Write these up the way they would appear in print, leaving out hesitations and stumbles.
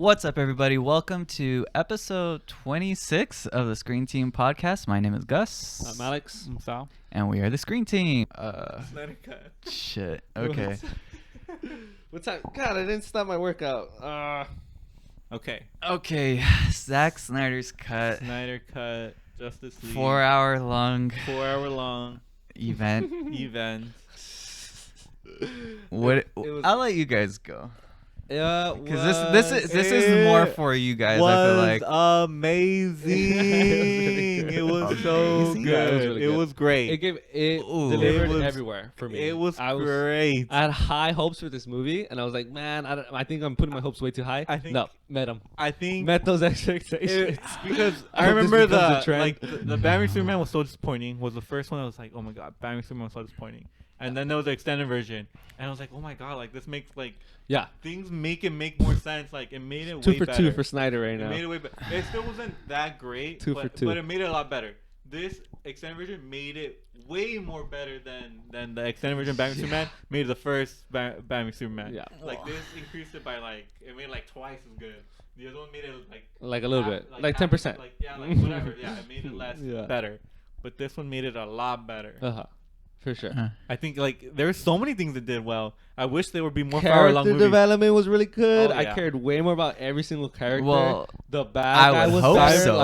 What's up, everybody? Welcome to episode 26 of the Screen Team podcast. My name is Gus. I'm Alex. I'm Sal. And we are the Screen Team. Snyder cut. Shit. Okay. What time? God, I didn't stop my workout. Okay. Okay. Zack Snyder's cut. Snyder cut. Justice League. 4-hour long 4-hour long event. event. What? was- I'll let you guys go. Because This is more for you guys. I feel like. Amazing. It was so Amazing? good. Yeah, it was really It good. was great. It gave it Ooh. delivered It was- everywhere for me. It was I great. I had high hopes for this movie, and I was like, man, I think I'm putting my hopes way too high. I think- no, met them. I think Met those expectations. it's because I I hope this remember becomes a the trend. like the Batman Superman was so disappointing. Was the first one I was like, oh my god, Batman Superman was so disappointing. And then there was the extended version, and I was like, oh my god, like this makes like Yeah, things make more sense. Like it made it two way for better. two for Snyder right It made it now. way better. It still wasn't that great, Two for but, two. but it made it a lot better. This extended version made it way more better than the extended version of Batman Superman made the first Batman Superman. Yeah. Like this increased it by like it made it like twice as good. The other one made it Like a little half- bit, like 10%. Like yeah, like whatever. Yeah, it made it less Yeah. better. But this one made it a lot better. For sure. I think like there's so many things that did well. I wish there would be more hour-long Character movies. development was really good. Oh, I yeah. cared way more about every single character. Well, the bad I guy would was hope better. so.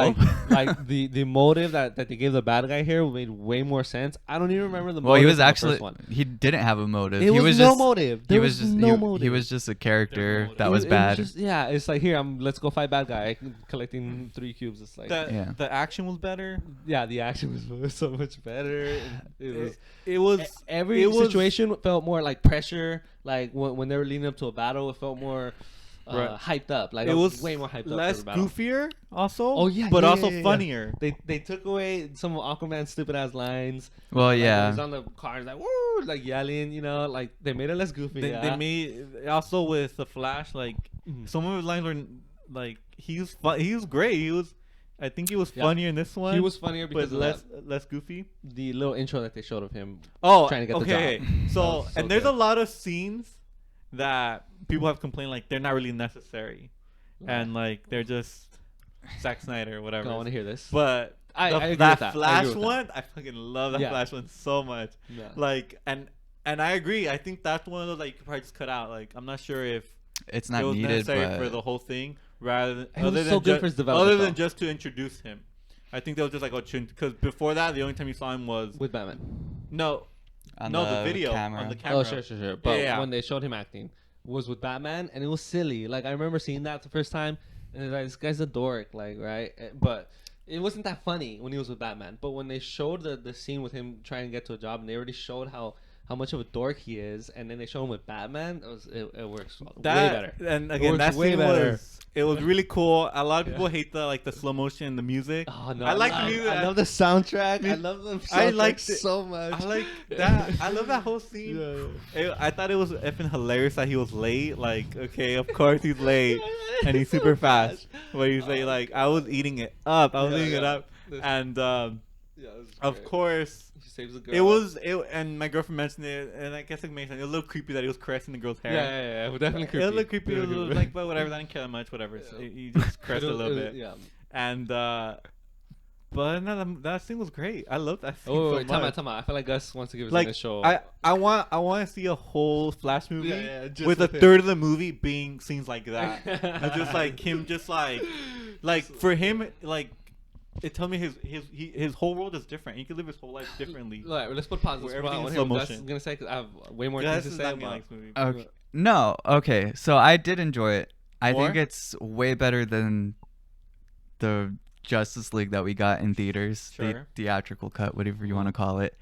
Like the motive that they gave the bad guy here made way more sense. I don't even remember the. Well, motive he was in the actually. first one. He didn't have a motive. It he was no motive. He There was just no he, motive. he was just a character motive. that It was it bad. just- yeah, it's like here. Let's go fight bad guy. Collecting 3 cubes. It's like Yeah. The action was better. yeah, the action was so much better. It was. It was Every it was- situation felt more like pressure. Like when they were leading up to a battle, it felt more Right. hyped up. Like it was way more hyped up. less for the battle. goofier also. Oh, yeah, but yeah, also yeah, yeah. funnier. They took away some of Aquaman's stupid ass lines. Well, Like, when yeah. he's on the car, he's like woo, like yelling. You know, like they made it less goofy. They, yeah. they made also with the Flash like Mhm. some of his lines were like he was great. I think he was Yeah. funnier in this one. He was funnier but because of less goofy. the little intro that they showed of him. Oh, Trying to get the okay. job. So That was so and there's good. a lot of scenes that people have complained like they're not really necessary, and like they're just Zack Snyder or whatever. I want to hear this. But I agree with that that. I Flash agree with that. one, I fucking love that Yeah. Flash one so much. Yeah. Like and I agree. I think that's one of those like you could probably just cut out. Like I'm not sure if It's it not was needed, necessary but for the whole thing, rather than It was so good for his development, other than though. just to introduce him. I think they was just like because before that the only time you saw him was With Batman. no on the video camera. on the camera. Oh, sure. But Yeah. when they showed him acting, was with Batman, and it was silly. Like I remember seeing that the first time, and it's like this guy's a dork, like right. But it wasn't that funny when he was with Batman. But when they showed the scene with him trying to get to a job, and they already showed how much of a dork he is, and then they show him with Batman, it works way better. And It again, works that way scene better. it was really cool. A lot of Yeah. people hate the slow motion and the music. Oh no! I like the music. I love the soundtrack. I love the soundtrack I liked it. so much. I like that. I love that whole scene. I thought it was effing hilarious that he was late. Like, okay, of course he's late, and he's super fast. But he's like, I was eating it up. I was Yeah, eating it yeah. up, and Yeah, it was of great. course. He saves the girl. It was and my girlfriend mentioned it, and I guess it makes sense. It was a little creepy that he was caressing the girl's hair. Yeah, definitely creepy. It was a little creepy. It was Really creepy. like, but whatever. I didn't care that much. Whatever. So Yeah. you just caressed it a little bit. Yeah. And but no, that scene was great. I love that scene Oh, so wait, much. time out. I feel like Gus wants to give his Like initial. I want to see a whole Flash movie Yeah, just with a with him. third of the movie being scenes like that. And just like him, just like for him, like it told me his whole world is different. He could live his whole life differently. All right, let's put pause. Where I want everything's to hear slow what Gus is motion. gonna say because I have way more Gus things is to say not gonna about. like this movie. Okay. No. Okay. So I did enjoy it. I More? think it's way better than the Justice League that we got in theaters, the Sure. theatrical cut, whatever you want to call it.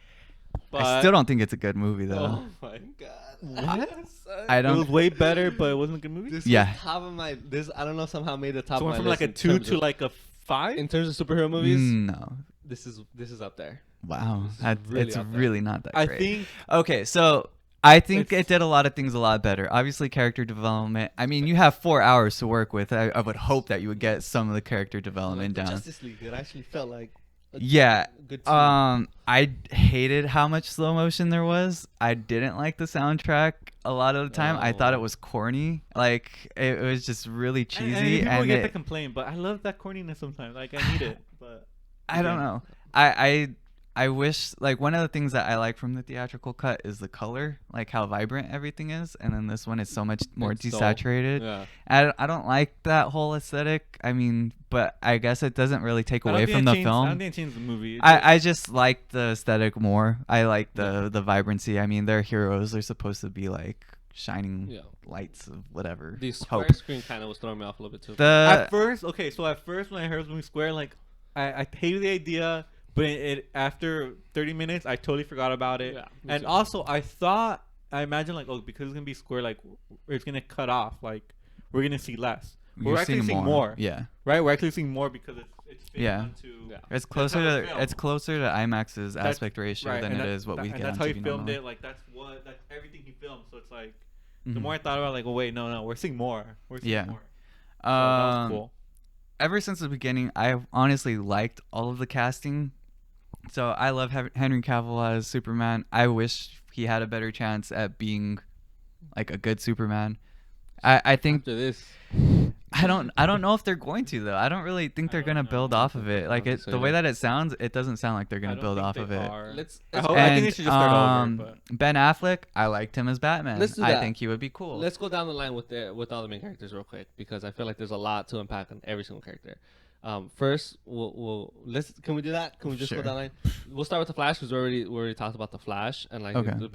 But I still don't think it's a good movie though. Oh my god! What? I it don't. was way better, but it wasn't a good movie. This Yeah. was top of my. This I don't know somehow made the top So of went my from like a list 2 in terms to of- like a 5. in terms of superhero movies. No. This is up there. Wow. This is really It's up there. really not that I great. think Okay, so I think It's- it did a lot of things a lot better. Obviously, character development. I mean, you have 4 hours to work with. I would hope that you would get some of the character development Like the down. Justice League. It actually felt like Yeah. good team. I hated how much slow motion there was. I didn't like the soundtrack a lot of the time. I thought it was corny. Like it was just really cheesy. And people And get to complain, but I love that corniness sometimes. Like I need it, but I don't know. I wish, like, one of the things that I like from the theatrical cut is the color, like how vibrant everything is, and then this one is so much more It's dull. desaturated. Yeah. I don't like that whole aesthetic. I mean, but I guess it doesn't really take I don't away think from it the changed- I film. don't think it changed the movie. I just like the aesthetic more. I like the vibrancy. I mean, they're heroes. They're supposed to be like shining lights of whatever. The square hope. screen kind of was throwing me off a little bit too. At first when I heard it was moving square, like I hated the idea, but it after 30 minutes I totally forgot about it. Yeah, me And too. also I imagined like, oh, because it's gonna be square, like it's gonna cut off, like we're gonna see less. But You're we're actually seeing more. Yeah. Right? We're actually seeing more because it's fitting Yeah. onto Yeah. It's how closer it's to filmed. IMAX's aspect ratio right, than and it that- is what we and get that's on how he TV filmed normally. it. Like that's everything he filmed. So it's like the Mhm. more I thought about it, like, oh wait, no, we're seeing more. We're seeing Yeah. more. So that was cool. Ever since the beginning, I've honestly liked all of the casting. So I love Henry Cavill as Superman. I wish he had a better chance at being like a good Superman. I think After this, I don't know if they're going to though. I don't really think they're don't gonna know. build off of it. Like don't it, think so the way either. that it sounds, it doesn't sound like they're gonna build off of it. let's I think they should just start over. But Ben Affleck, I liked him as Batman. Let's do I that. think he would be cool. let's go down the line with all the main characters real quick because I feel like there's a lot to unpack on every single character. First, can we do that? Can we just Sure. go down the line? We'll start with the Flash because we already talked about the Flash and like Okay. the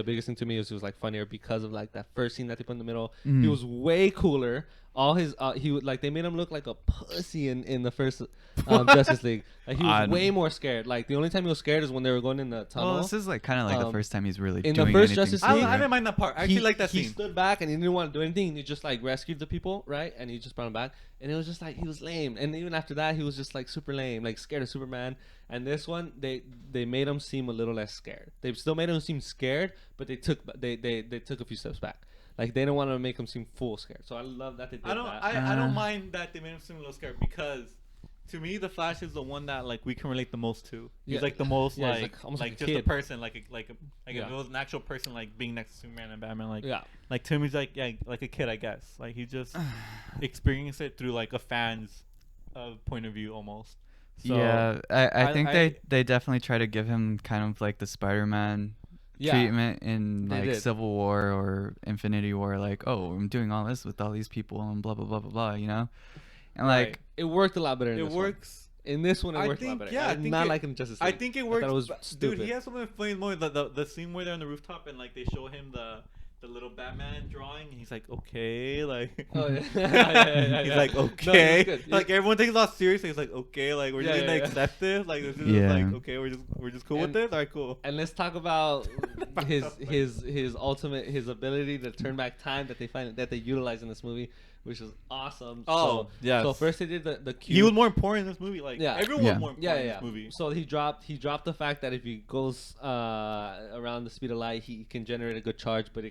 biggest thing to me was he was like funnier because of like that first scene that they put in the middle. Mhm. He was way cooler. All his he would like they made him look like a pussy in the first Justice League. Like he was way more scared. Like the only time he was scared is when they were going in the tunnel. Well, this is like kind of like the first time he's really in the doing first anything Justice I League- didn't mind that part. I actually like that he scene. stood back and he didn't want to do anything. And he just like rescued the people, right? And he just brought them back. And it was just like he was lame. And even after that, he was just like super lame, like scared of Superman. And this one, they made him seem a little less scared. They still made him seem scared, but they took a few steps back. Like they didn't want to make him seem full scared. So I love that they did that. I don't mind that they made him seem a little scared because to me the Flash is the one that like we can relate the most to. He's Yeah. like the most Yeah, he's like almost like a just a kid. person like if Yeah. it was an actual person like being next to Superman and Batman like Yeah. like to him he's like like a kid, I guess. Like he just experienced it through like a fan's point of view almost. So, yeah, I think I- they definitely try to give him kind of like the Spider-Man treatment in They like did. Civil War or Infinity War. Like, oh, I'm doing all this with all these people and blah blah blah blah blah. You know, and Right. like It worked a lot better. In it this works. One. In this one, it I worked a lot think- better. yeah, I I did think not it- like in Justice I League. think it I works. thought it was but- stupid. Dude, he has something funny more. The scene where they're on the rooftop and like they show him the little Batman drawing, and he's like, okay, like, Oh, yeah. Yeah. he's like, No, it was okay, good. like everyone takes it all seriously. He's like, okay, like we're just Yeah, gonna yeah. accept this, like this is Yeah. just like, okay, we're just cool with And- this. All right, cool. And let's talk about his ultimate ability to turn back time that they utilize in this movie, which is awesome. Oh, yes. So first they did the cube. He was more important in this movie. Like Yeah. everyone Yeah. was more important yeah, in yeah. this movie. So he dropped the fact that if he goes around the speed of light, he can generate a good charge, but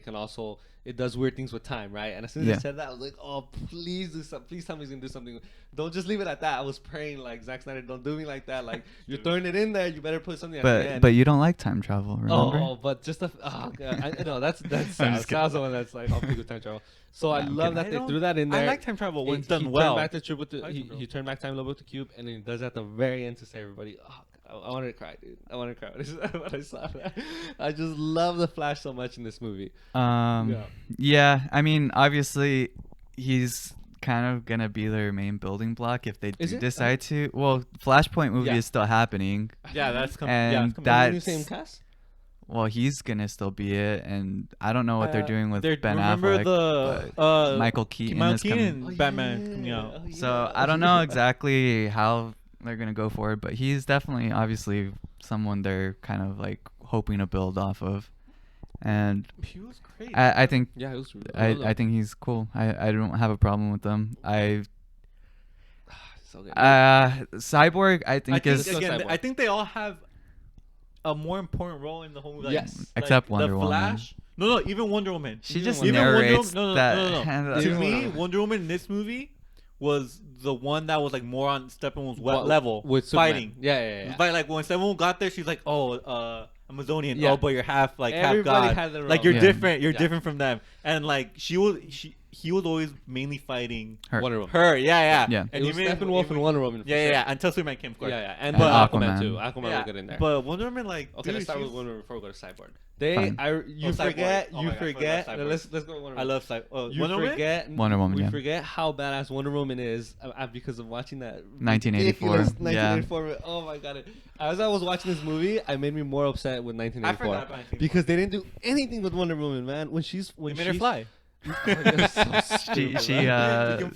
it does weird things with time, right? And as soon as Yeah. he said that, I was like, oh, please do something. Please tell me he's gonna do something. Don't just leave it at that. I was praying like Zack Snyder, don't do me like that. Like you're throwing it in there, you better put something at the end. but you don't like time travel, remember? Oh, but just God, I know that's just Sal's the one that's like I'll pick with time travel. So I I'm love kidding. that they threw that in there. I like time travel when it's He done well. Turned back the cube with I like time travel. he turned back time a little with the cube, and then he does it at the very end to say everybody. Oh, God, I wanted to cry, dude. I wanted to cry when I saw that. I just love the Flash so much in this movie. Yeah, I mean, obviously, he's kind of gonna be their main building block if they Is do it? decide to. Well, Flashpoint movie Yeah. is still happening. Yeah, that's coming. And Yeah, it's coming. that- Isn't he the same cast? Well, he's gonna still be it, and I don't know what they're doing with Ben remember Affleck. the Michael Keaton Michael is coming. Keaton Oh, Batman yeah. coming out. Oh, yeah. So I don't know exactly how they're gonna go for it, but he's definitely obviously someone they're kind of like hoping to build off of, and He was great. I think Yeah, it was. I think he's cool. I don't have a problem with them. So good. Cyborg I think is Let's go Cyborg. I think they all have a more important role in the whole movie. Like, Yes. like Except the Wonder Woman. Flash. No, even Wonder Woman. she just Even Wonder narrates Woman- that. To Even me, Wonder Wonder Woman in this movie was the one that was like more on Steppenwolf's What- level with Superman. fighting. Yeah. But like when Steppenwolf got there, she's like, oh, Amazonian. Yeah. Oh, but you're half Everybody god. had their Like own. you're Yeah. different. You're Yeah. different from them. And like he was always mainly fighting Her. Wonder Woman. her. Yeah. Yeah. And It was even- Steppenwolf and even- Wonder Woman. for Yeah, sure. Until Superman came, of course. Yeah. And But Aquaman Aquaman. too. Aquaman Yeah, will get in there. But Wonder Woman, like, Okay, dude, let's start with she's- Wonder Woman before we go to Cyborg. Fine. You Cyborg. forget, Oh my God, forget. I love Let's Cyborg. go with Wonder I Woman. love You Wonder Woman. forget Wonder Woman, We yeah. forget how badass Wonder Woman is because of watching that 1984, ridiculous yeah. 1984. Oh my god! As I was watching this movie, I made me more upset with I 1984 forgot about 1984. because they didn't do anything with Wonder Woman, man. When They made her fly. She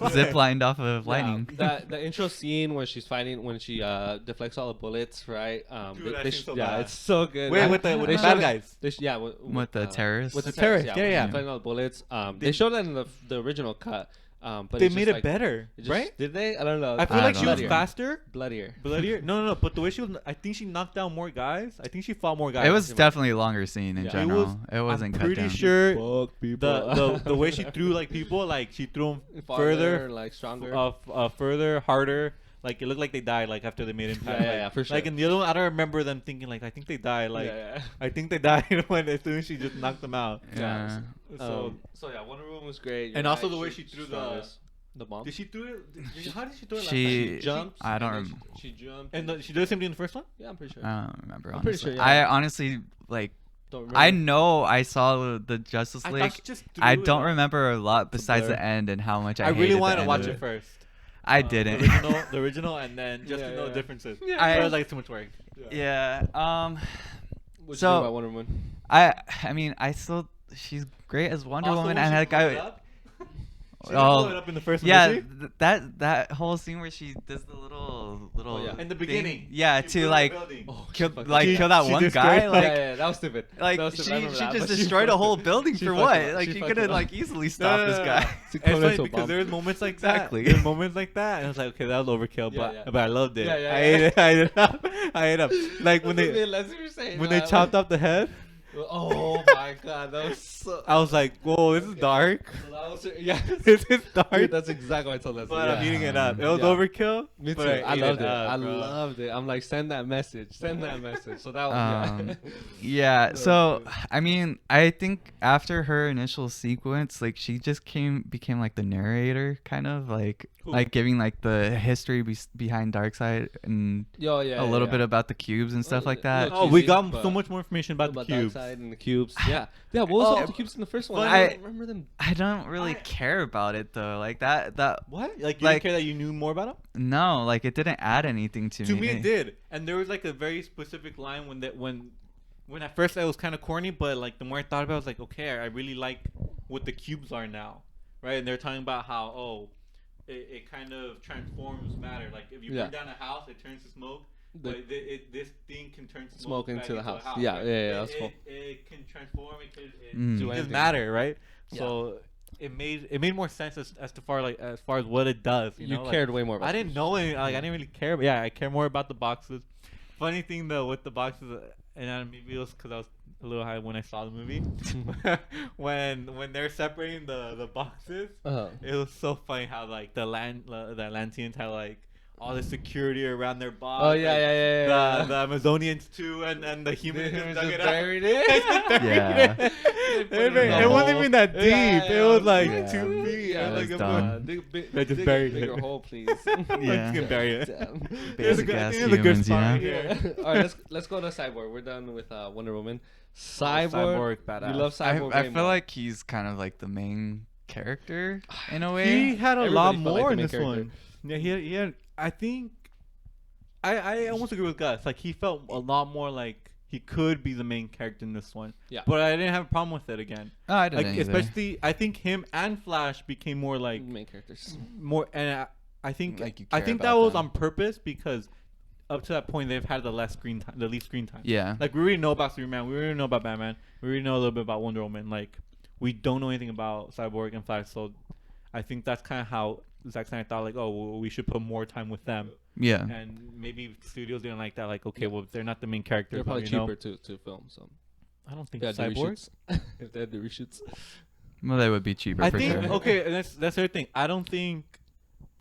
zip lined off of lightning. The intro scene where she's fighting, when she deflects all the bullets, right? Dude, that seems so yeah, bad. it's so good. Wait, man. with the They bad showed- guys. With the terrorists? With the The terrorists, terrorists, yeah. when she's fighting all the bullets. They They- showed that in the original cut. But They it's made just it like- better, it just- right? Did they? I don't know. I feel I like don't she was know. faster, Bloodier. bloodier. No. But the way she was, I think she knocked down more guys. I think she fought more guys. It was definitely a longer scene in Yeah. general. It wasn't I'm cut pretty down. sure Fuck people. the way she threw like people, like she threw them Farther, further, like stronger. further, harder. Like it looked like they died like after they made impact. Yeah, like, yeah, for sure. Like in the other one, I don't remember them thinking like I think they died. Like yeah. I think they died when as soon as she just knocked them out. Yeah. So So yeah, Wonder Woman was great. You're and also right, the way she threw the bomb. did she threw it? How did she throw it? She- last time? jumped. I don't and then rem- She jumped. And she did the same thing in the first one. Yeah, I'm pretty sure. I don't remember. I'm pretty Honestly. sure, yeah. I honestly like. Don't remember. I know I saw the Justice I League. thought she just threw I it don't out. remember a lot besides blur. the end and how much I I really hated the wanted to end watch of it first. I didn't. The original, and then just Yeah, to know yeah. differences. Yeah. I I- was like too much work. Yeah. What you so- think about Wonder Woman? I mean, she's great as Wonder Also, Woman, when and she that blew it guy. up, she didn't blow it up in the first one, yeah, did she? that whole scene where she does the little yeah. In the thing- beginning. yeah, She to blew like the building. kill fuck. kill that she one destroyed guy, the- like. yeah, that was stupid. Like That was she stupid. I remember that, just but destroyed a fucked whole up. building She for fucked what? up. Like She she fucked could have up. like easily stopped this guy. It's a It's funny Conan because bomb. there's moments like that. Exactly. There's moments like that, and I was like, okay, that was overkill, Yeah, but yeah. but I loved it. Yeah, yeah, I yeah. ate it. I ate it up. I ate it up. Like when they chopped off the head, Oh my god, that was so. I was like, whoa, this is dark. So that was, yeah. This is dark. Dude, that's exactly what I told us. But I'm Yeah. eating it up. It was Yeah. overkill. Me too. but I ate loved it. up, I bro. loved it. I'm like, send that message. Send that message. So that was Yeah. That So was I mean, I think after her initial sequence, like she just became like the narrator, kind of like Who? like giving like the history behind Darkseid and Yo, yeah. a little bit about the cubes and stuff like that. little Oh, we cheesy, got but- so much more information about the cubes. Darkseid and the cubes. Yeah. Yeah. What was Oh, all the cubes in the first one? but I I- don't remember them. I don't really care about it though. Like that What? Like you Like- didn't care that you knew more about him? no, like it didn't add anything to me. To me, it did. And there was like a very specific line when at first it was kind of corny, but like the more I thought about it, I was like, okay, I really like what the cubes are now, right? And they're talking about how it kind of transforms matter. Like if you Yeah. burn down a house, it turns to smoke. But this thing can turn Smoke back into the a house. Yeah, right? yeah, that's cool. It can transform. It can Mm. Do just anything. matter, right? Yeah. So it made more sense as far as what it does. You, You know? Like, cared way more about I didn't know any. Like I didn't really care. But yeah, I care more about the boxes. Funny thing though with the boxes, and maybe it was because I was a little high when I saw the movie. when they're separating the boxes, Uh-huh. it was so funny how like the Atlanteans had like all the security around their box. Oh, yeah, like, yeah, yeah, yeah. The Amazonians too, and the humans They just just dug it out. buried it. Yeah. It wasn't even that deep. Yeah, It was yeah. like Yeah. 2 feet. Yeah, I was that's like, dumb. They just dig buried a bigger it. hole, please. I'm just gonna bury it. Damn. There's a Basic good, I ass think there's a good humans, spot you know? here. All right, let's go to Cyborg. We're done with Wonder Woman. Cyborg, Cyborg, badass. You love Cyborg. I way feel more. like he's kind of like the main character in a way. He had a Everybody lot felt like more the in main this character. one. Yeah, he had. I think. I almost agree with Gus. Like he felt a lot more like he could be the main character in this one. Yeah. But I didn't have a problem with it again. Oh, I didn't Like either. especially, I think him and Flash became more like main characters. more, and I think Like you I care think that about was them. on purpose because up to that point they've had the least screen time. Yeah. Like we already know about Superman, we already know about Batman, we already know a little bit about Wonder Woman. Like we don't know anything about Cyborg and Flash, so I think that's kind of how Zack Snyder thought. Like, oh, well, we should put more time with them, Yeah. and maybe studios didn't like that. Like, okay, well, they're not the main characters. They're probably you know? cheaper to film. So I don't think they had the Cyborg. reshoots. If they had the reshoots. Well, they would be cheaper I for think sure. okay, and that's the other thing. I don't think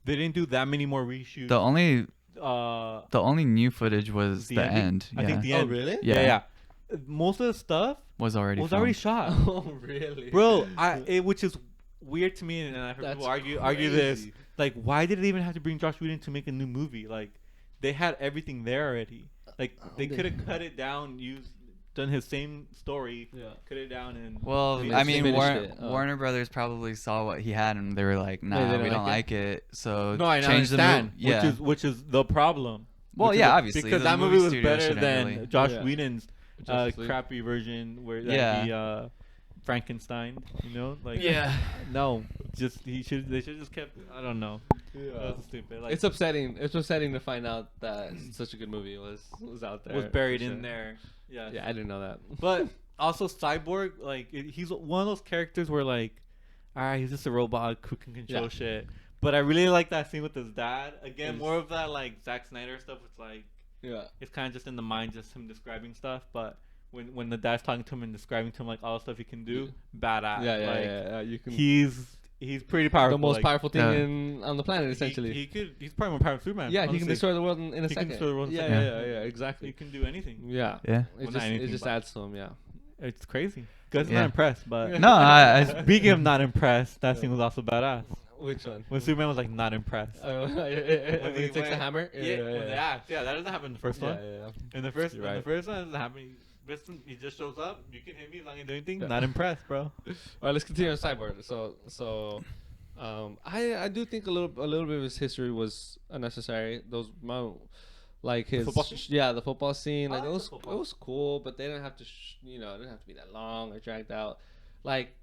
they didn't do that many more reshoots. The only The new footage was the ending? end. I think the Oh, end. really? Yeah. Most of the stuff was already already filmed. shot, Oh, really? bro. Which is weird to me, and I heard That's people argue this. crazy. Like, why did they even have to bring Josh Whedon to make a new movie? Like, they had everything there already. Like, they could have cut it down, done his same story, Yeah. cut it down, and Well, they I just mean, finished Warner, it. Oh. Warner Brothers probably saw what he had, and they were like, They "Nah, didn't we don't like like it." So no, I change the understand. movie. Yeah. Which is the problem. Well, Which is yeah, the- obviously, because the that movie movie was studio better shouldn't than really- Josh Yeah. Whedon's Justice League. crappy version where Yeah. he Frankenstein, you know, like no, they should just kept. I don't know. That was stupid. Like, It's upsetting. It's upsetting to find out that such a good movie was out there. was buried for in sure. there. Yeah. Yeah, I didn't know that. But also Cyborg, like he's one of those characters where like, all right, he's just a robot who can control Yeah. shit. But I really like that scene with his dad. Again, It's- more of that like Zack Snyder stuff. It's like Yeah. it's kind of just in the mind, just him describing stuff. But when the dad's talking to him and describing to him like all the stuff he can do, badass. Yeah, Like, yeah. You can. He's pretty powerful. the most like, powerful thing Yeah. on the planet, essentially. He's probably more powerful than Superman. yeah, he honestly. can destroy the world in a He can second. destroy the world in a yeah, second. yeah, exactly. He can do anything. Yeah. Yeah. It Well, not just anything, just but- adds to him. Yeah. It's crazy. Gus is Yeah. not impressed, but No, I speaking of not impressed, that scene was also badass. Which one? When Superman was like not impressed. When he takes the hammer. Yeah, when they act. Yeah, that doesn't happen in the first one. Yeah. In the first, You're in the right. first one, it doesn't happen. This one, he just shows up. You can hit me as long as you do anything. Yeah. Not impressed, bro. All right, let's continue on Cyborg. I do think a little bit of his history was unnecessary. Those like his football scene? the football scene, like I it like was the football. cool, but they didn't have to it didn't have to be that long or dragged out. Like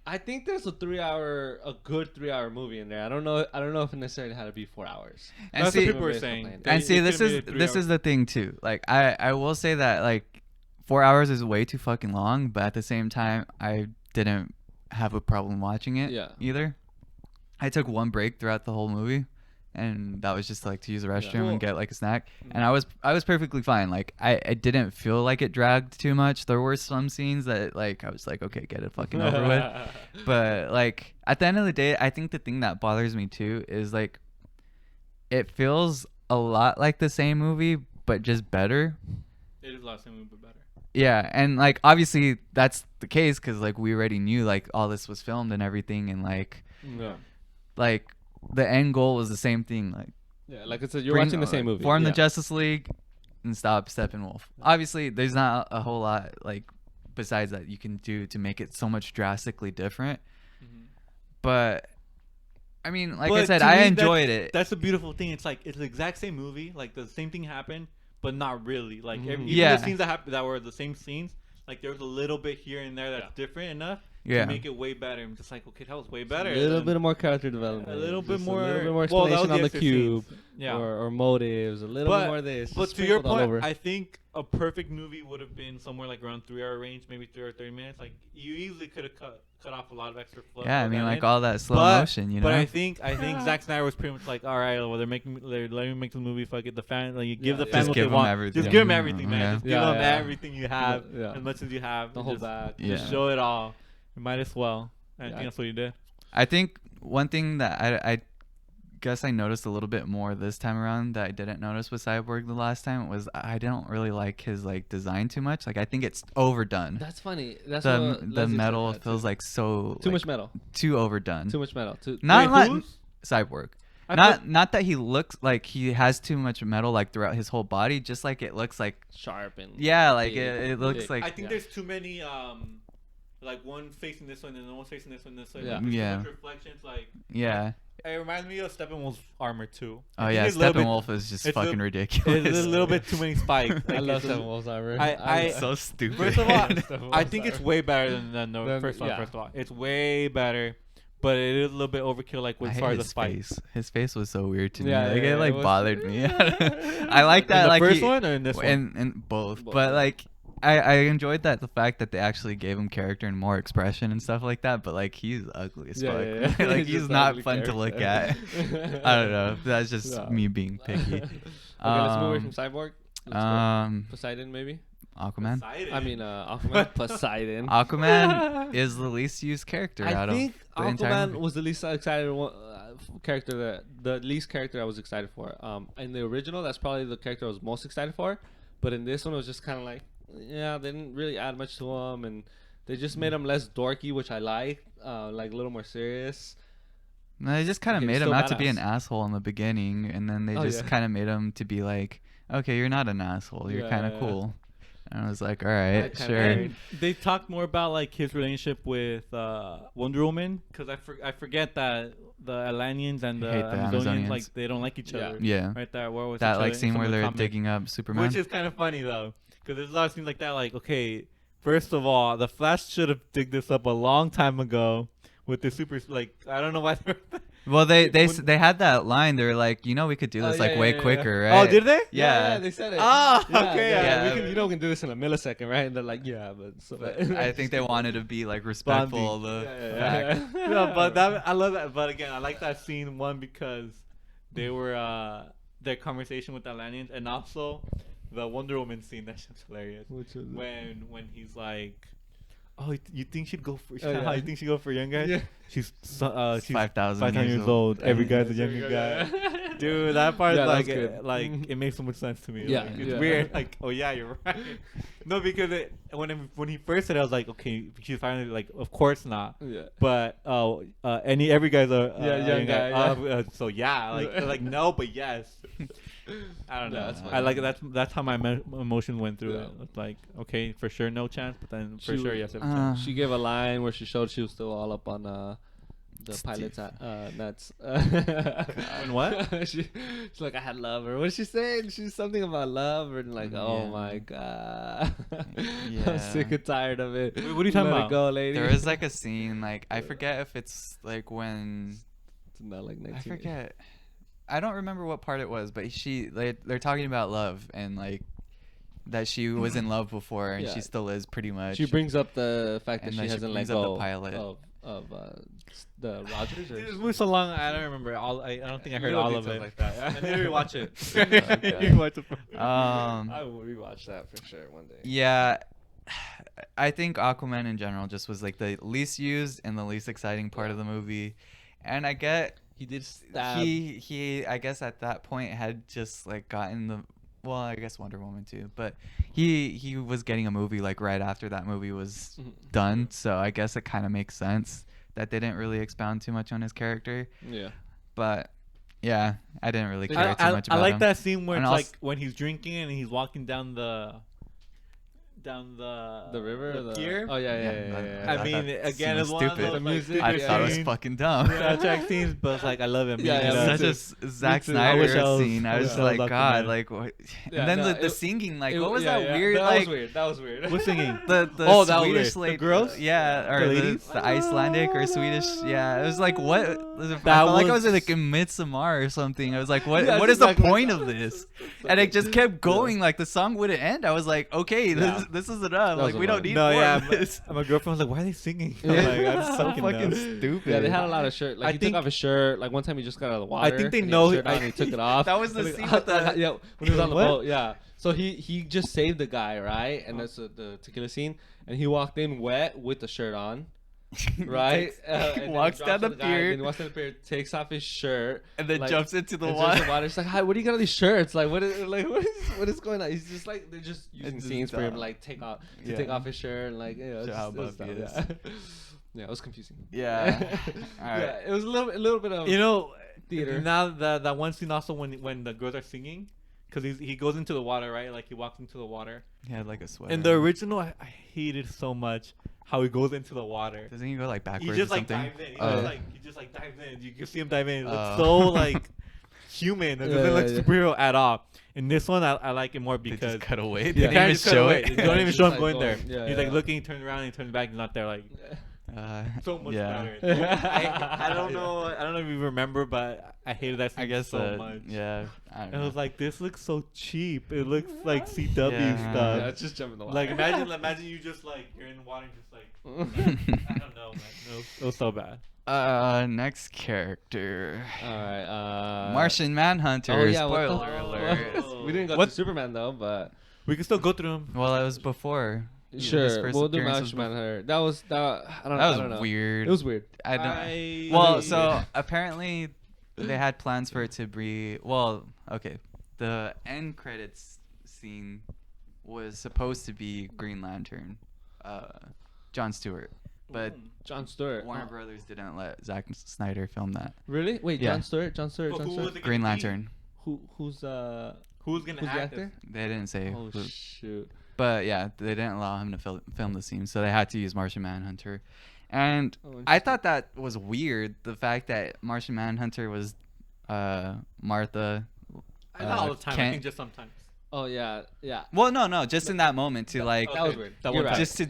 I think there's a good 3-hour movie in there. I don't know if it necessarily had to be 4 hours. And That's see, what people were Everybody's saying. complaining. and see, this is the thing too. Like, I will say that like 4 hours is way too fucking long, but at the same time, I didn't have a problem watching it. Yeah. Either. I took one break throughout the whole movie, and that was just like to use the restroom Cool. and get like a snack, and I was perfectly fine. Like I didn't feel like it dragged too much. There were some scenes that like I was like, okay, get it fucking over with. But like at the end of the day, I think the thing that bothers me too is like it feels a lot like the same movie, but just better. It is last time, but better. Yeah, and like obviously that's the case because like we already knew like all this was filmed and everything, and like the end goal was the same thing. Like Yeah, like I said, you're watching the same movie. Form yeah. the Justice League and stop Steppenwolf. Obviously, there's not a whole lot like besides that you can do to make it so much drastically different. But I mean, like I But said, to I me, enjoyed it. That's the beautiful thing. It's like it's the exact same movie. Like the same thing happened, but not really. Like even Yeah. the scenes that happened that were the same scenes, like there was a little bit here and there that's different enough Yeah. to make it way better. I'm just like, okay, that was way better. A little than- bit more character development. a little bit Just more, A little bit more well, that explanation was on the extra cube. scenes. Yeah. Or motives. A little bit more of this. But just to your sprinkled all point, over. I think a perfect movie would have been somewhere like around 3-hour range, maybe 3 or 30 minutes. Like you easily could have cut off a lot of extra flow. Yeah, I mean, like all. all that slow But- motion, you know. But I think Zack Snyder was pretty much like, all right, well they're letting me make the movie. Fuck it, the fan, like you give Yeah, the yeah. fans Just what give they them want. everything. Just give them Yeah. everything, man. Yeah. Just give Yeah, them yeah. everything you have, Yeah. as much as you have. Don't and hold just, back. Yeah. just show it all. You might as well. I Yeah. think that's what you did. I think one thing that I guess I noticed a little bit more this time around that I didn't notice with Cyborg the last time was I don't really like his like design too much. Like I think it's overdone. That's funny. That's the what the Leslie metal said that feels too. like so Too like, much metal. too overdone. Too much metal. Not Wait, like whose? Cyborg. I Not that he looks like he has too much metal like throughout his whole body. Just like it looks like Sharp and yeah, like big, it looks big. like I think Yeah. there's too many like one facing this one and one facing this one. Yeah. Like, there's Yeah. too much reflections. Like yeah. it reminds me of Steppenwolf's armor too. Oh I think yeah, it's a little bit- Steppenwolf is just it's a- fucking ridiculous. It's a little bit too many spikes. I Like, love it's a- Steppenwolf's armor. I- so stupid. First of all, Steppenwolf's I think it's armor. way better than the Then- first one. yeah. First of all, it's way better, but it is a little bit overkill. Like I as hate far as the his spikes. face. His face was so weird to me. Yeah, Like yeah, it like it was- bothered me. I like that. In the like first he- one or in this one? in both. Both. But like I enjoyed that the fact that they actually gave him character and more expression and stuff like that. But like he's ugly as Yeah, fuck. yeah, yeah. Like He's he's just not ugly fun to look at. character. I don't know. That's just Yeah. me being picky. Okay, let's move away from Cyborg. Let's go. Poseidon, maybe. Aquaman. Poseidon. I mean, Aquaman. Poseidon. Aquaman is the least used character I out think of the entire Aquaman movie. was the least excited one. character that the least character I was excited for. In the original, that's probably the character I was most excited for, but in this one, it was just kind of like, yeah, they didn't really add much to him, and they just made him less dorky, which I liked, like a little more serious. No, they just kind of Okay, made him still out to be an badass. asshole in the beginning, and then they Oh, just yeah. kind of made him to be like, okay, you're not an asshole. You're Yeah, kind of yeah, yeah. cool. And I was like, all right, I kinda sure. agreed. And they talked more about like his relationship with Wonder Woman, because I forget that the Atlanteans and the Hate the Amazonians, Amazonians. like they don't like each Yeah. other. Yeah. Right there, war with That each like other in scene some where of the they're comics. digging up Superman. Which is kind of funny though, because there's a lot of scenes like that. Like, okay, first of all, the Flash should have digged this up a long time ago with the super. Like, I don't know why. Well, they When- they had that line. They're like, you know, we could do this Oh, like yeah, way yeah, yeah. quicker, right? Oh, did they? Yeah. they said it. Ah, Yeah, okay, yeah. We can, we can do this in a millisecond, right? And they're like, yeah, but so I think they wanted to be like respectful of the fact. No, but that I love that. But again, I like that scene one because they were their conversation with the Atlanteans, and also the Wonder Woman scene. That's just hilarious. Which is When he's like, "Oh, you think she'd go for? Oh, yeah. How you think she'd go for a young guy? Yeah. She's 5,000 years old. Every guy's a There younger you guy." go. Dude, that part Yeah, that like was good. like it makes so much sense to me. Yeah, Like, it's yeah. weird. Like, oh yeah, you're right. No, because when he first said it, I was like, okay, she's finally like, of course not. Yeah. But every guy's a young guy, yeah. so yeah, like no, but yes. I don't Yeah, know. that's I fine. like that's how my emotion went through Yeah. it. It's like, okay, for sure no chance, but then for She sure was- yes. Every chance. She gave a line where she showed she was still all up on the Steve. pilot's nuts. And what? she's like, I had love, or what did she say? She's something about love, and like, oh Yeah. my god, Yeah. I'm sick and tired of it. Wait, what are you talking Let about? It go, lady. There was like a scene, like I forget if it's like when It's not like 19. I forget. I don't remember what part it was, but they're talking about love and like that she was in love before and Yeah. she still is pretty much. She brings up the fact that And she then she hasn't let brings up the go pilot. of the Rogers. Or This moved so long, I don't remember all. I don't think I heard Little all of details it. like that. I need to rewatch it. Okay. Rewatch it. I will rewatch that for sure one day. Yeah, I think Aquaman in general just was like the least used and the least exciting part of the movie, and I get He did stab. he I guess at that point had just like gotten the well, I guess Wonder Woman too, but he was getting a movie like right after that movie was Mhm. done, so I guess it kind of makes sense that they didn't really expound too much on his character. Yeah. But yeah, I didn't really care too I much about like him. that scene where And it's also- like when he's drinking and he's walking down the river, the pier. Oh yeah, yeah, Yeah, yeah. that- yeah, I I thought mean, that again, scene it's was one of stupid. those The like, music, I stupid thought it was scenes. fucking dumb. Soundtrack scenes, but it's like I love it. Yeah, yeah, Such me a too. Zack Me too. I wish Snyder I was- scene. I was yeah. just I was like, Aquaman. God, like what? Yeah, And then no, the singing, like, It- what was yeah, that yeah. weird, That like was weird. That was weird. What's singing? the Oh, that was Swedish weird. like The girls? yeah, or The the, ladies? the Icelandic or Swedish, yeah. It was like what? I That felt like I was- was like in Midsommar or something. I was like, what? Yeah, what is just the like- point of this? And it just kept going. Like the song wouldn't end. I was like, okay, Yeah. this is enough. That Like was we a don't lot. need No, more yeah, of this. my girlfriend was like, "Why are they singing?" I'm Yeah. like, "That's So fucking fucking dumb." stupid. Yeah, they had a lot of shirt. Like I he think- took off his shirt. Like one time he just got out of the water. think they and he know- had a shirt on, and he took it off. That was the And scene with the- yeah, when he was on the What? boat. Yeah. So he just saved the guy, right? And that's the tequila scene. And he walked in wet with the shirt on. Right, and then walks he down drops the on guy, pier then he walks down the pier, takes off his shirt, and then like, jumps into the and jumps in water. water. It's like, hi, what do you got on these shirts? Like, what is going on? He's just like they're just using just scenes for him, dumb. like take off Yeah. his shirt, and like Show how buff he is. Yeah, it was confusing. Yeah. Alright. Yeah, it was a little bit of You know, theater. now that one scene also when the girls are singing, because he goes into the water, right? Like he walks into the water. He had like a sweater. In the original, I hated so much how he goes into the water. Doesn't he go like He backwards just or like something? dives in. Oh. He just like dives in. You can see him dive in. It looks Oh. so like human. It doesn't Yeah, look yeah. superhero at all. In this one, I like it more They because just cut away. Yeah. They you didn't can't even just cut show away. it. You don't even Just show him like going going- there. yeah, He's like yeah. looking, he turns around, he turns back, he's not there. Like so much yeah. better. I don't know. I don't know if you remember, but I hated that scene I guess so much. yeah. I don't And I know. was like, this looks so cheap. It looks like CW Yeah. stuff. Yeah, it's just jumping the water. Like imagine you just like you're in the water and just like I don't know, man. It was so bad. Next character. All right, Martian Manhunter. Oh yeah, what the- Spoiler alert. We didn't go What? to Superman though, but We can still go through them. Well, it was before. His sure, first we'll do appearance was Martian bef- Manhunter. That was That I was don't know. weird. It was weird. I don't. I Well, was so weird. apparently they had plans for it to be okay. The end credits scene was supposed to be Green Lantern, John Stewart, but John Stewart. Warner Brothers didn't let Zack Snyder film that. Really? Wait, Yeah. John Stewart. But who was it gonna Green be? Lantern. Who's Who's gonna the act actor? They didn't say Oh who. shoot. But yeah, they didn't allow him to film the scene, so they had to use Martian Manhunter. And Oh, I interesting. thought that was weird, the fact that Martian Manhunter was Martha. Not all the time. I Kent. think just sometimes. Oh yeah, yeah. Well, no, just in that moment to like That was weird. That You're one right. just to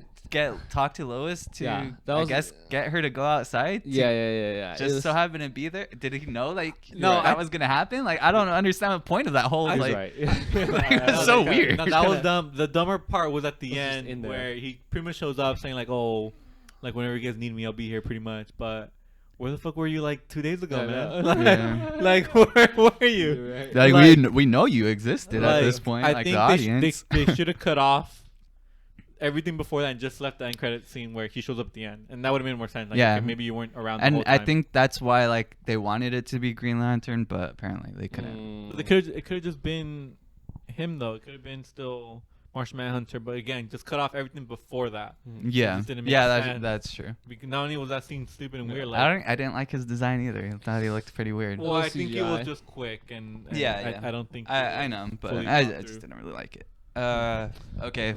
talk to Lois to Yeah, that I was- guess get her to go outside. To Yeah. It Just was- so happened to be there. Did he know like No, that I- was gonna happen? Like I don't understand the point of that whole He's like. right. It's so weird. No, that was dumb. The dumber part was at the Was just end in there. where he pretty much shows up saying like, "Oh, like whenever you guys need me, I'll be here." Pretty much, but. Where the fuck were you like 2 days ago, I man? know. Yeah. Like, where were you? You're right. Like, Like- we know you existed at this point, I like think the audience. they should have cut off everything before that and just left the end credit scene where he shows up at the end, and that would have made more sense. Like, Yeah. okay, maybe you weren't around. The And whole I time. think that's why like they wanted it to be Green Lantern, but apparently they couldn't. Mm. it could have just been him though. It could have been still Martian Manhunter, but again, just cut off everything before that. Yeah, just didn't make yeah, sense. that's true. Because not only was that scene stupid and weird, I didn't like his design either. I thought he looked pretty weird. well, I think it CGI. was just quick and Yeah. I don't think I know, but fully I thought just through. didn't really like it. Okay.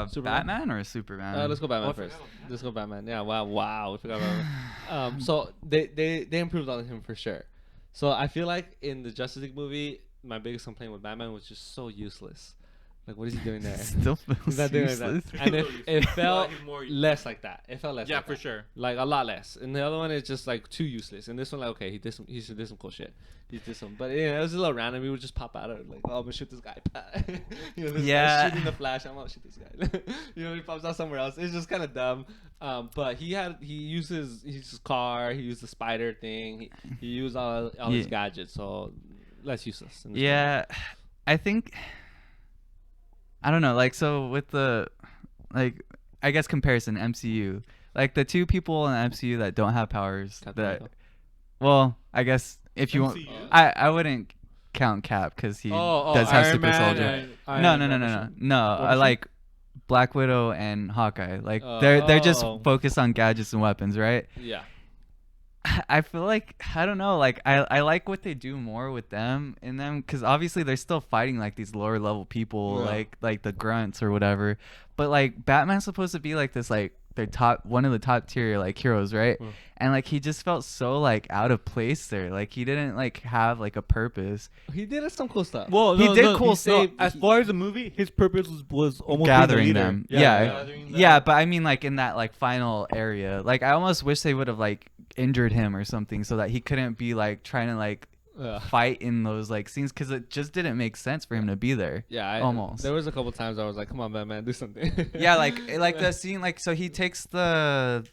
Superman? Batman or Superman? Let's go Batman Oh, I first. forgot about Let's go Batman. Yeah, wow. We forgot about him. So they improved on him for sure. So I feel like in the Justice League movie, my biggest complaint with Batman was just so useless. Like, what is he doing there? Still feels He's not doing useless. that. And it felt He's more- less like that. It felt less. Yeah, like for that. sure. Like a lot less. And the other one is just like too useless. And this one, like, okay, he should do some cool shit. He did some, but yeah, it was a little random. He would just pop out of it, like, oh, I'm gonna shoot this guy. You know, this Yeah. guy's shooting the Flash. I'm gonna shoot this guy. You know, he pops out somewhere else. It's just kind of dumb. But he used his car. He used the spider thing. He used all his Yeah. gadgets. So less useless. in this Yeah, I think I don't know. Like, so with the like, I guess comparison MCU, like the two people in the MCU that don't have powers. Captain that, America. well, I guess if you want, MCU? I wouldn't count Cap because he does have Iron Super Man Soldier. and Iron No. Man. No, I Machine? like Black Widow and Hawkeye. Like they're just Oh. focused on gadgets and weapons, right? Yeah. I feel like I don't know, like I like what they do more with them in them because obviously they're still fighting like these lower level people, Yeah. like the grunts or whatever. But like Batman's supposed to be like this like their one of the top tier like heroes, right? Yeah. And like he just felt so like out of place there. Like he didn't like have like a purpose. He did some cool stuff. Well, He did cool stuff. As far as the movie, his purpose was almost Gathering being the leader. them. Yeah. gathering them. Yeah, but I mean like in that like final area. Like I almost wish they would have like injured him or something so that he couldn't be like trying to like fight in those like scenes because it just didn't make sense for him to be there. Yeah, almost. There was a couple times I was like, "Come on, Batman, do something." Yeah, like the scene like so he takes the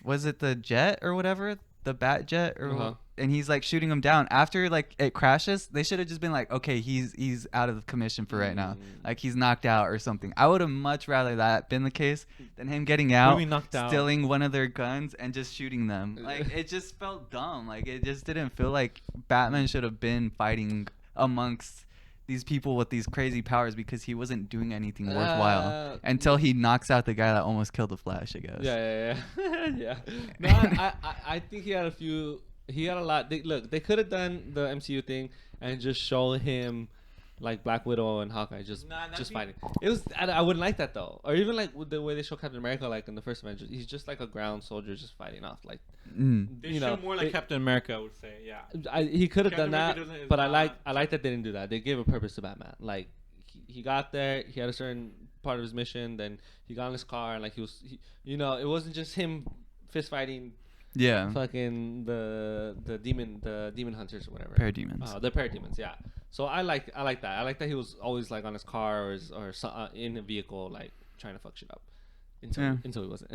was it the jet or whatever, the bat jet or Uh-huh. and he's like shooting him down after like it crashes. They should have just been like, okay, he's out of commission for right now, like he's knocked out or something. I would have much rather that been the case than him getting What do out, you mean knocked out? stealing one of their guns and just shooting them. Like it just felt dumb. Like it just didn't feel like Batman should have been fighting amongst these people with these crazy powers because he wasn't doing anything worthwhile until he knocks out the guy that almost killed the Flash, I guess. Yeah. Yeah. No, I think he had a few. He had a lot. They could have done the MCU thing and just show him like Black Widow and Hawkeye just fighting. It was. I wouldn't like that though. Or even like with the way they show Captain America, like in the first Avengers, he's just like a ground soldier just fighting off. Like They you show know, more like it- Captain America, I would say. Yeah. he could have done Captain that, America is but I not- like that they didn't do that. They gave a purpose to Batman. Like he got there, he had a certain part of his mission, then he got in his car and like it wasn't just him fist fighting Yeah. fucking the demon hunters or whatever. Parademons. The parademons, yeah. So I like that. I like that he was always like on his car or in a vehicle like trying to fuck shit up until he wasn't.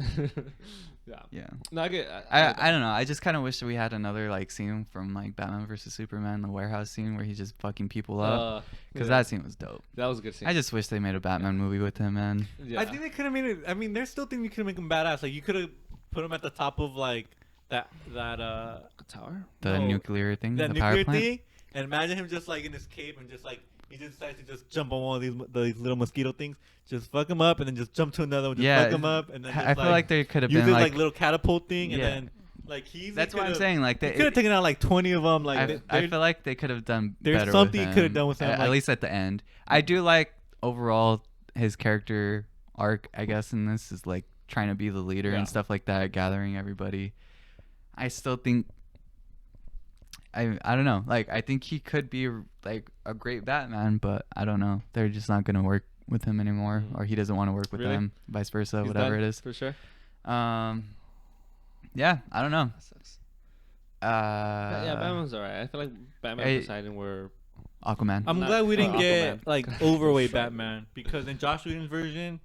Yeah. No, I get. I don't know. I just kind of wish that we had another like scene from like Batman versus Superman, the warehouse scene where he's just fucking people up. Because that scene was dope. that was a good scene. I just wish they made a Batman movie with him, man. yeah. I think they could have made it. I mean, there's still things you could have made him badass. Like you could have put him at the top of like that Tower. The No, nuclear thing, that the power nuclear plant. thing, and imagine him just like in his cape and just like he just decides to just jump on one of these little mosquito things, just fuck him up, and then just jump to another one, just Yeah, fuck him up, and then just, I feel like they could have use been this like, little catapult thing, and Yeah. then like he's that's what I'm saying. Like He they, could have taken out like 20 of them. Like I feel like they could have done there's better. something with you could have him, done with him, at like- least at the end. I do like overall his character arc. I guess in this is like trying to be the leader Yeah. and stuff like that, gathering everybody. I still think. I don't know. Like I think he could be like a great Batman, but I don't know. They're just not gonna work with him anymore, or he doesn't want to work with Really? them, vice versa, He's whatever done, it is. for sure. Yeah, I don't know. That sucks. Uh, Yeah, Batman's alright. I feel like Batman I- and Poseidon were. Aquaman. I'm Not- glad we didn't Aquaman. get like overweight Sure. Batman, because in Josh Whedon's version,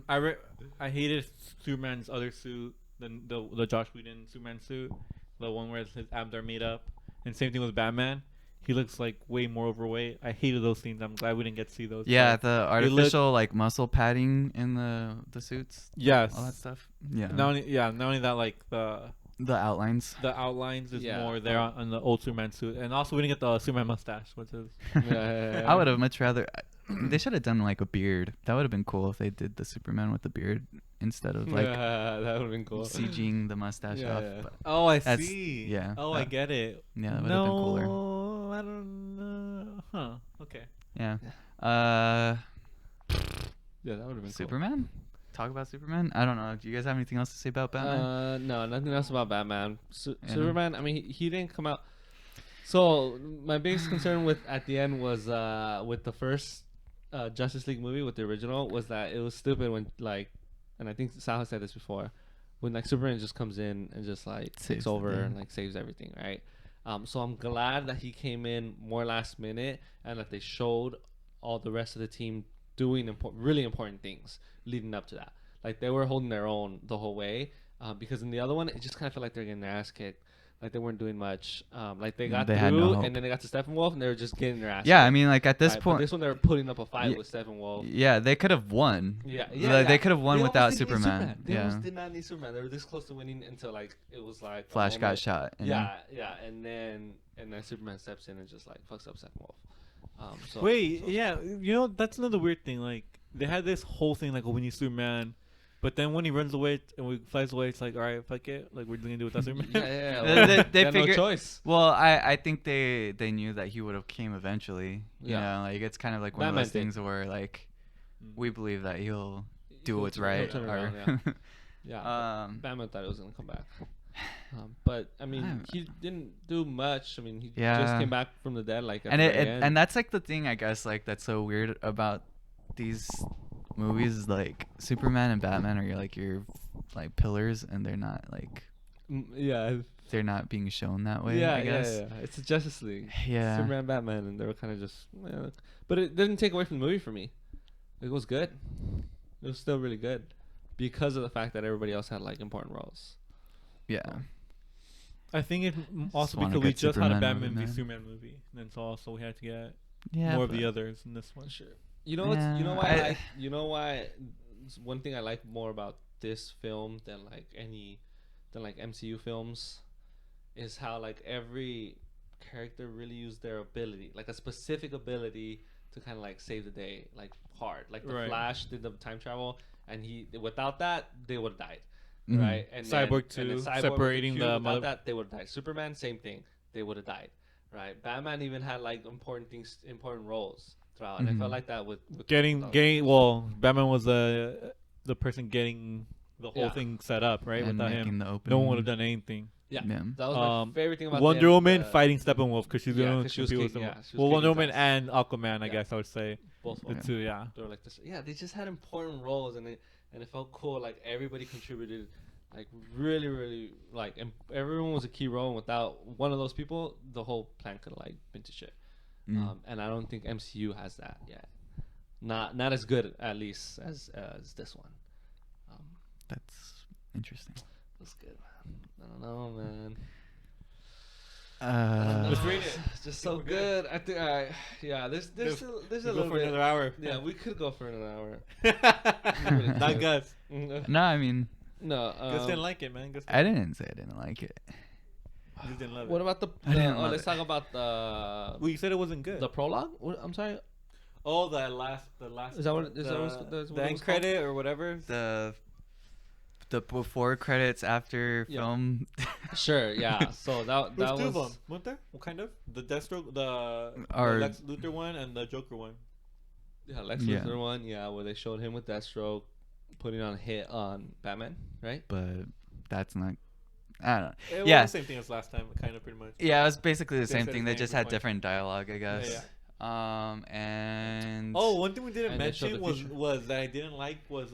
I hated Superman's other suit, the Josh Whedon Superman suit, the one where his abs are made up, and same thing with Batman. He looks like way more overweight. I hated those scenes. I'm glad we didn't get to see those. Yeah, but the look- artificial like muscle padding in the suits, yes. all that stuff. Yeah, Not only that, like the outlines. outlines is Yeah. more there on the old Superman suit, and also we didn't get the Superman mustache, which is Yeah. I would have much rather. They should have done like a beard. That would have been cool if they did the Superman with the beard instead of like yeah, that would have been cool. CGing the mustache Yeah, off. yeah. But oh, I That's- see. yeah, Oh, I that- get it. yeah, that would have been cooler. No, I don't know. Huh. Okay. Yeah. Yeah, that would have been cool. Superman. Talk about Superman. I don't know. Do you guys have anything else to say about Batman? No, nothing else about Batman. Yeah. Superman. I mean, he didn't come out. So my biggest concern with at the end was with the first Justice League movie with the original was that it was stupid when like, and I think Sal has said this before, when like Superman just comes in and just like Saves takes the over day. and like saves everything, right? So I'm glad that he came in more last minute and that they showed all the rest of the team doing really important things leading up to that. Like they were holding their own the whole way, because in the other one it just kind of felt like they're getting their ass kicked. Like they weren't doing much. Like they got They had no through, hope. and then they got to Steppenwolf, and they were just getting their ass. Yeah, kicked, I mean, like at this right? But point, this one they were putting up a fight Yeah. with Steppenwolf. yeah, they could have won. Yeah, Like, they could have won They without almost didn't need Superman. They Yeah. almost did not need Superman. They were this close to winning until like it was like Flash got almost- shot. And Yeah, and then Superman steps in and just like fucks up Steppenwolf. So Wait, so- yeah, you know that's another weird thing. Like they had this whole thing like, oh, we need Superman, but then when he runs away and we flies away, it's like, all right, fuck it, like we're gonna do it without Superman. Yeah. They had no figured- choice. Well, I think they knew that he would have came eventually. You Yeah. know, like it's kind of like one Batman of those did. things where like we believe that he'll do He'll what's turn- right. he'll turn or- around, Yeah. um, Batman thought it was gonna come back. But I mean, I'm- he didn't do much. I mean, he just Yeah. came back from the dead, like at and the it, very it end. and that's like the thing I guess like that's so weird about these movies is like Superman and Batman are like your like pillars, and they're not like Yeah, they're not being shown that way. yeah, I guess. yeah. It's a Justice League. Yeah. Superman, Batman, and they were kind of just. But it didn't take away from the movie for me. It was good. It was still really good, because of the fact that everybody else had like important roles. Yeah. I think it also wanna because we get just had a Superman Batman movie, v man. Superman movie, and then so also we had to get Yeah. more of the but- others in this one. Sure. You know what's, you know Yeah, why I- I like, you know why one thing I like more about this film than like MCU films is how like every character really used their ability, like a specific ability to kind of like save the day, like hard. Like the Right. Flash did the time travel, and he without that they would have died, Mhm. right? And Cyborg then 2, with separating Q, the without mother- that they would have died. Superman, same thing, they would have died, right? Batman even had like important roles throughout, and I felt Mhm. like that with Getting Batman was the person getting the whole Yeah. thing set up, right? And Without making him, the no opening. one would have done anything. Yeah, Yeah. that was Um, my favorite thing about Wonder the- Woman the- fighting Steppenwolf because she's the Yeah, only one 'cause she who was compete with kicking- him. yeah, she was Well, Wonder kicking Woman his and Aquaman, I Yeah. guess I would say both the of them. two. Yeah. They were like this. Yeah, they just had important roles, and it felt cool. Like everybody contributed, like really like, and everyone was a key role. And without one of those people, the whole plan could have like been to shit. Mm. And I don't think MCU has that yet. Not as good at least as this one. That's interesting. That's good. I don't know, man. Let's rate it. It's just so We're good. I think. Yeah. There's Let's- a We'll little go for bit. another hour. Yeah, we could go for another hour. Not Gus. No, I mean, No. Gus didn't like it, man. I didn't say I didn't like it. Gus didn't love What it. about I didn't love let's it. talk about the Well, you said it wasn't good. the prologue. I'm sorry. Oh, the last. Is that what? Is that what the it was end credit or whatever? The before credits after Yeah. film. Sure. Yeah. So that There's was. two of them, weren't there? What kind of? The Deathstroke, the Or- Lex Luthor one, and the Joker one. Yeah, Lex Yeah. Luthor one. Yeah, where they showed him with Deathstroke putting on a hit on Batman, right? But that's not. I don't know. It was Yeah. the same thing as last time, kind of pretty much. Yeah, it was basically the They same said thing. his They name just was had fine. different dialogue, I guess. Yeah, And Oh, one thing we didn't And they showed mention the was future. was that I didn't like was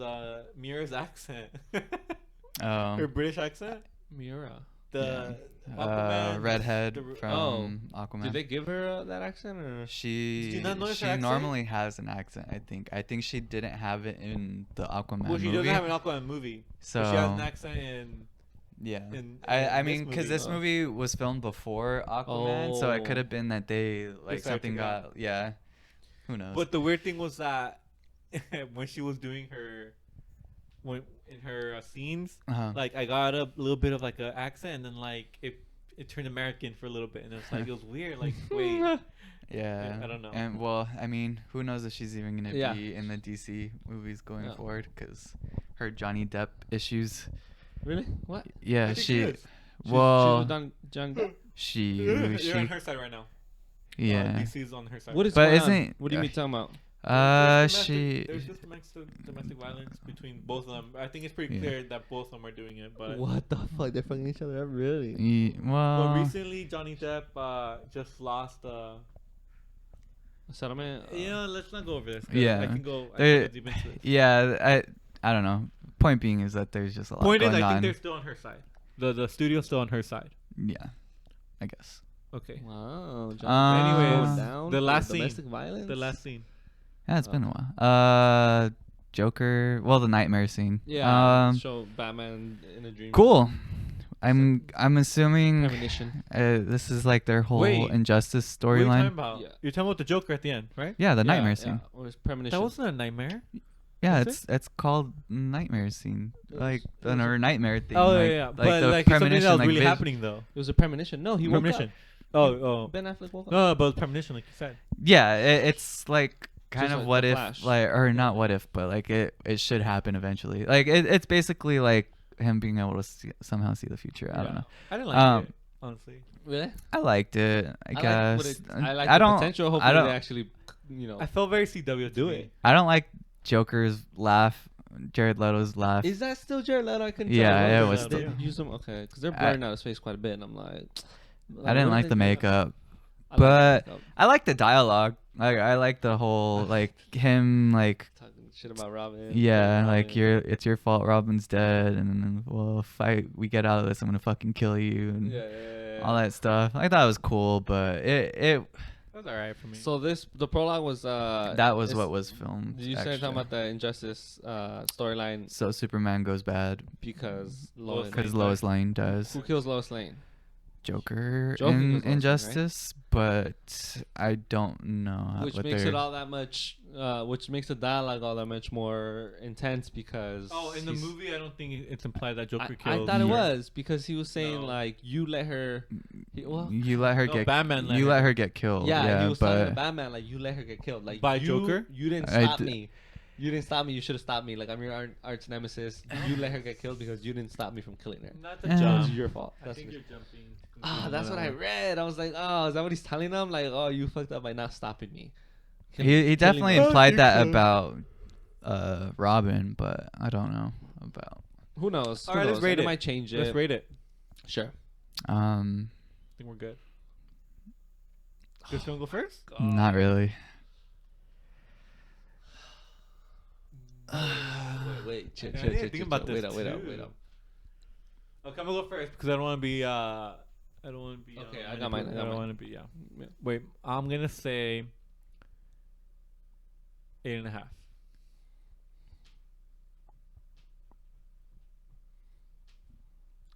Mira's accent. Her um, British accent. Mira. The Aquaman, redhead the- from Aquaman. Did they give her that accent or? She Did you not notice her accent? normally has an accent. I think she didn't have it in the Aquaman Well, she movie. doesn't have an Aquaman movie, so but she has an accent in. yeah. in I this mean, because movie. this Oh. movie was filmed before Aquaman, so it Oh. could have been that they like Just something acted got yeah. Who knows? But the weird thing was that when she was doing her, when in her scenes, uh-huh. like I got a little bit of like an accent, and then like it turned American for a little bit, and it's like it was weird. Like wait, yeah, I don't know. And well, I mean, who knows if she's even gonna Yeah. be in the DC movies going Yeah. forward? Because her Johnny Depp issues. Really? What? Yeah, I think she. is. Well, John. she. You're on her side right now. Yeah. DC's on her side. What is But going on? isn't- What do you mean talking about? She. There's just domestic violence between both of them. I think it's pretty Yeah. clear that both of them are doing it. But What the fuck? They're fucking each other up, really? but Well. recently Johnny Depp just lost. Settlement. Let's not go over this. 'cause Yeah. I can go. There- deep into this. Yeah, I don't know. Point being is that there's just a lot Point is, going I think on. they're still on her side. The studio's still on her side. Yeah, I guess. Okay. Wow. Anyways, going down the for last scene. domestic violence. The last scene. Yeah, it's been a while. Joker. Well, the nightmare scene. Yeah. Show Batman in a dream. Cool. I'm assuming Premonition. this is like their whole Wait, Injustice What are you talking storyline. about? Yeah. You're talking about the Joker at the end, right? Yeah, the nightmare Yeah, scene. Or it's premonition. That wasn't a nightmare. Yeah, Was it's called nightmare scene, like It was or nightmare thing. Oh like, yeah, like but the like it's something premonition, that was like really vis- happening though. It was a premonition. No, he woke Premonition. up. Oh. Ben Affleck woke up. No, but premonition, like you said. Yeah, it's like kind Just of like what The if, Flash. like, or not what if, but like it should happen eventually. Like it's basically like him being able to somehow see the future. I don't know. I didn't like it, honestly. Really? I liked it. I guess. I like I the don't. potential. I Hopefully don't. they actually, I felt very CW Do to it. me. I don't like Joker's laugh. Jared Leto's laugh. Is that still Jared Leto? I couldn't Yeah, tell. it was still- They use them. Okay, because they're I- blurring out his face quite a bit, and I'm like, I didn't what like are the they doing? makeup. I like but- the makeup. I like the dialogue. Like I like the whole like him like Talking shit about Robin. yeah, like Robin. it's your fault Robin's dead, and then well if we get out of this I'm gonna fucking kill you and Yeah. all that stuff. I thought it was cool, but it That was alright for me. So the prologue was that was it's- what was filmed. You started extra. talking about the Injustice storyline So Superman goes bad because Lois Lois. because Lane Lois Lane dies. Who kills Lois Lane? Joker Joker in kills Lois Lane, right? Injustice, but I don't know Which what makes they're. it all that much. Which makes the dialogue all that much more intense because. in the he's- movie, I don't think it's implied that Joker I killed. thought it Yeah. was because he was saying No. like you let her. Well, You let her No, get. Batman let you her. let her get killed. yeah, he was telling the but Batman like you let her get killed like By you, Joker? You didn't I stop d- me. You didn't stop me. You should have stopped me. Like I'm your arch nemesis. You let her get killed because you didn't stop me from killing her. Not Eh. the So jump. it's your fault. I That's think what- you're jumping. to Ah, conclusions that's on what that I one. read. I was like, oh, is that what he's telling them? Like, oh, you fucked up by not stopping me. he definitely them. implied Oh, that you could. about Robin, but I don't know about. Who knows? All Who right, let's knows? rate And it. might change it. Let's rate it. Sure. I think we're good. Just gonna go first. Not really. Wait. Chill, I chill, didn't chill, think chill, about chill. this Wait up. too. Okay, I'm gonna go first because I don't want to be. I don't want to be. Okay, I got mine, I got I don't mine. want to be. Yeah. Yeah. Wait, I'm gonna say 8.5.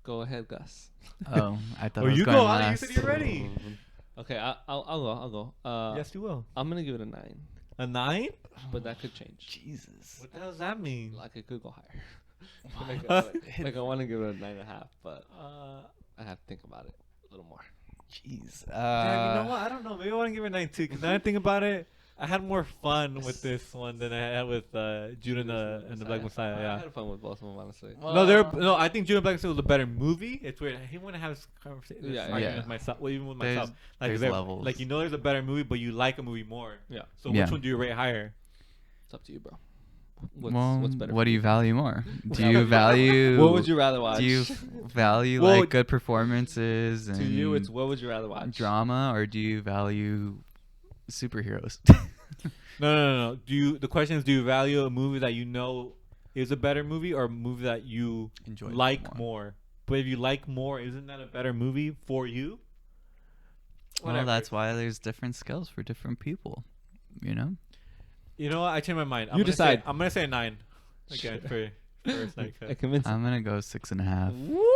Go ahead, Gus. Oh, I thought Oh, I was you going go. Ali, you last. said you're ready. Okay, I'll go. Yes, you will. I'm gonna give it a 9, A 9? but that could change. Jesus. What the hell does that mean? Like it could go higher. Like I want to give it a 9.5, but I have to think about it a little more. Jeez. Damn, you know what? I don't know. Maybe I want to give it a 9 too. Because now I think about it, I had more fun with this one than I had with Jude and the Black Messiah. I Yeah. had fun with both of them, honestly. No, I think Jude and Black Messiah was a better movie. It's weird. I hate when I have this conversation. Yeah, Argument yeah. with myself. Well, even with There's- myself. Like, there's there- levels. like, you know, there's a better movie, but you like a movie more. Yeah, So Yeah. which one do you rate higher? it's up to you, bro. Well, What's better? what for do you you? value more? Do you value? What would you rather watch? Do you value Well, like good performances and to you, it's what would you rather watch? drama, or do you value superheroes? No. The question is, do you value a movie that you know is a better movie, or a movie that you Enjoy like more? But if you like more, isn't that a better movie for you? Well, that's why there's different skills for different people. You know. You know what? I changed my mind. You decide. I'm gonna say 9 again for Snyder I Cut. convinced. I'm gonna go 6.5. Woo!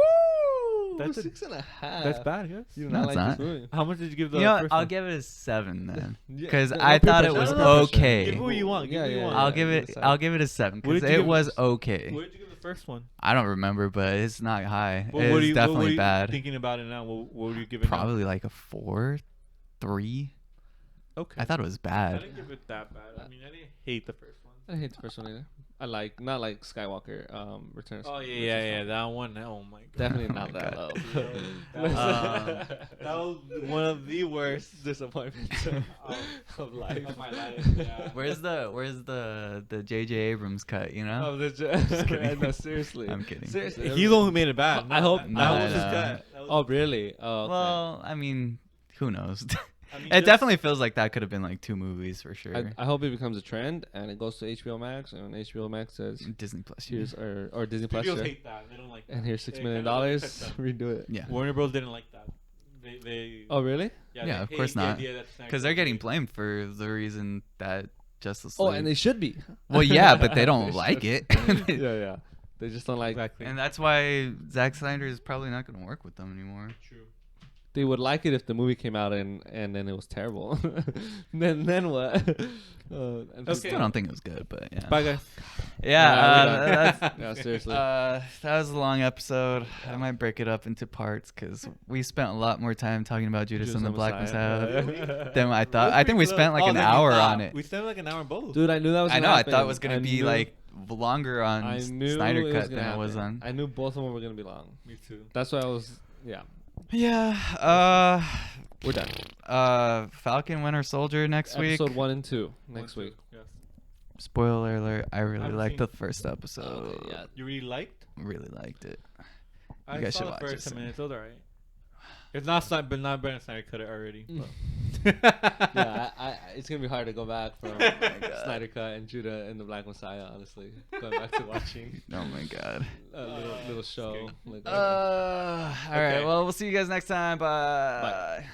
That's a- 6.5. That's bad, yes. You do No, not it's like not. this movie. How much did you give the You know what? first I'll one? give it a 7 then, Yeah, because no I peer thought it pressure, was no pressure. okay. Give who you want. Give who you want. I'll give give it. it a I'll 7. give it a 7 What did because you it give it? was okay. What did you give the first one? I don't remember, but it's not high. What It's are you definitely bad. Thinking about it now, what would you give it? Probably like a 4, 3. Now? Okay. I thought it was I bad. didn't give it that bad. I mean, I didn't hate the first one. I hate the first one either. I like not like Skywalker. Return. Oh yeah, that one. Oh my god. Definitely Oh not my that God. low. That was one of the worst disappointments of life. of my life. Yeah. Where's the J.J. Abrams cut? You know. Of the kidding. no, seriously. I'm kidding. Seriously. He's the one who made it bad. I hope- that, No, that was his no. cut. That was- Oh really? Oh. Okay. Well, I mean, who knows? I mean, It definitely feels like that could have been like 2 movies for sure. I hope it becomes a trend and it goes to HBO Max and HBO Max says Disney Plus. here's or Disney Plus Studios sure. hate that. They don't like that. And here's $6 They million. kinda like that. Redo it. Yeah. Warner Bros. Didn't like that. They Oh really? Yeah, they of hate course the not. idea that Snyder Because they're Cut getting made- blamed for the reason that Justice Oh, League. and they should be. Well, yeah, but they don't They like should. it. yeah. They just don't like. Exactly. And that's why Zack Snyder is probably not going to work with them anymore. True. They would like it if the movie came out and then it was terrible. then what? I Okay. still don't think it was good, but yeah. Bye guys. Yeah, Yeah, seriously. that was a long episode. I might break it up into parts because we spent a lot more time talking about Judas and the Black Messiah than I thought. I think we spent like an hour on it. We spent like an hour on both. Dude, I knew that was. I Gonna know. I happen. thought it was going to be knew- like longer on I knew Snyder it was Cut gonna than it was happen. on. I knew both of them were gonna be long. Me too. That's why I was. Yeah, Yeah. we're done. Falcon Winter Soldier next week. Episode 1 and 2 next week. Yes. Spoiler alert, I really haven't liked seen- the first episode. Okay, yeah. You really liked? Really liked it. I guys saw should the watch first it 10 soon. minutes. It was alright. It's not but not better than Snyder cut it already. Mm. but- Yeah, it's gonna be hard to go back from Snyder Cut and Judah and the Black Messiah. Honestly, going back to watching Oh my god. a little show. scary. Like, All right. Okay. Well, we'll see you guys next time. Bye. Bye.